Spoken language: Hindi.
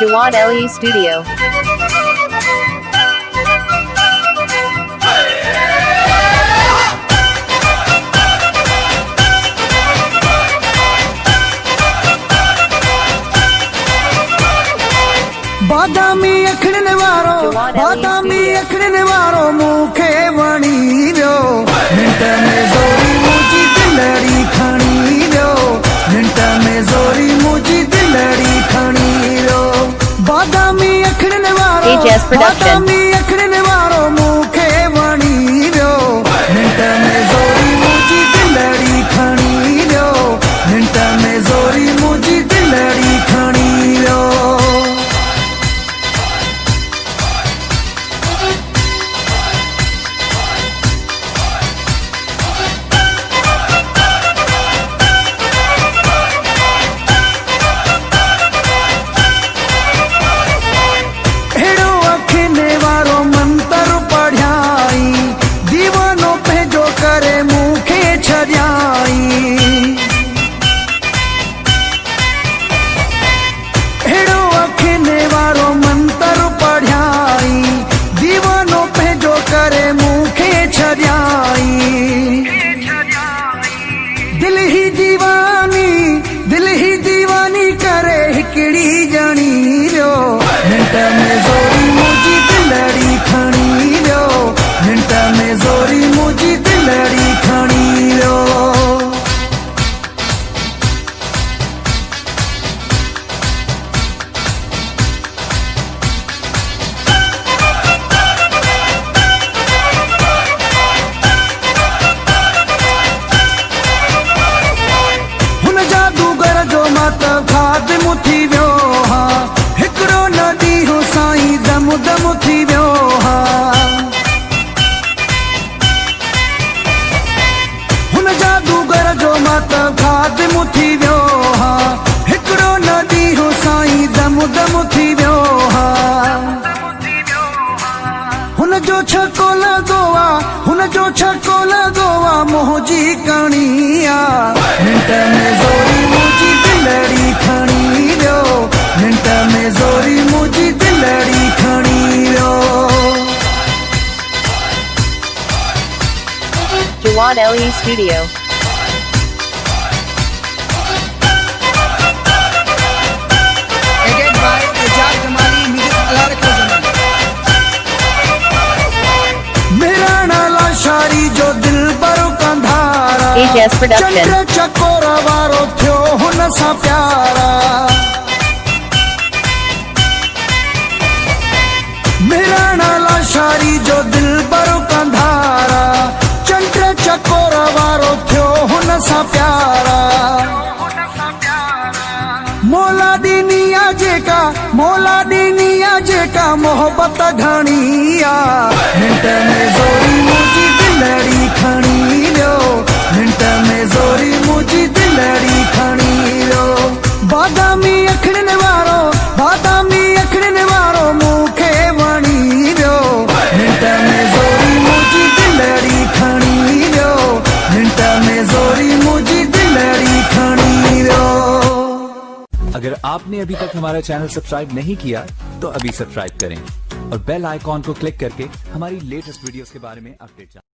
Jawad LE Studio. बादामी अखड़ने वारो मुखे वणी वियो मिंट में जोरी मुझी दिलड़ी खणी वियो मिंट में जोरी मुझी दिलड़ी खणी वियो बादामी अखड़ने वारो मुखे वणी वियो मिंट में जोरी मुझी दिलड़ी खणी वियो मिंट में जोरी मुझी दिलड़ी खणी वियो दिल ही दीवानी करे हिकड़ी जणी वियो मिंट में जोरी मुझी दिलड़ी खणी वियो मिंट में जोरी मुझी दिलड़ी खणी वियो खाद मुथी वियो हा हिकड़ो नदी हो साईं दम दम थी वियो हा हुन जादूगर जो माता खाद मुथी वियो हा हिकड़ो नदी हो साईं दम दम थी वियो हा हुन जो छको लगो आ मोह जी कहानी आ मिंट में जोरी मुझी दिलड़ी खणी वियो मिंट में जोरी मुझी दिलड़ी खणी वियो Jawad LE Studio. Edited by Ejaz Jamali, music Alar Khazana. मेरा नाला शारी जो दिल बरो कंधारा Ejaz Production. चंद्र चकोरा वारो थियो हुन सा प्यारा मेरा नाला शारी जो दिल बरो कंधारा चंद्र चकोरा वारो थियो हुन सा प्यारा मोला दीनिया जेका मोहब्बत घणी आ मिंट में जोरी मुझी दिलड़ी खणी वियो मिंट में जोरी मुझी दिलड़ी खणी वियो बादामी अखड़ने वारो मुखे वणी वियो मिंट में जोरी मुझी दिलड़ी खणी वियो मिंट में जोरी मुझी दिलड़ी खणी वियो। अगर आपने अभी तक हमारा चैनल सब्सक्राइब नहीं किया तो अभी सब्सक्राइब करें और बेल आइकॉन को क्लिक करके हमारी लेटेस्ट वीडियोस के बारे में अपडेट जानें।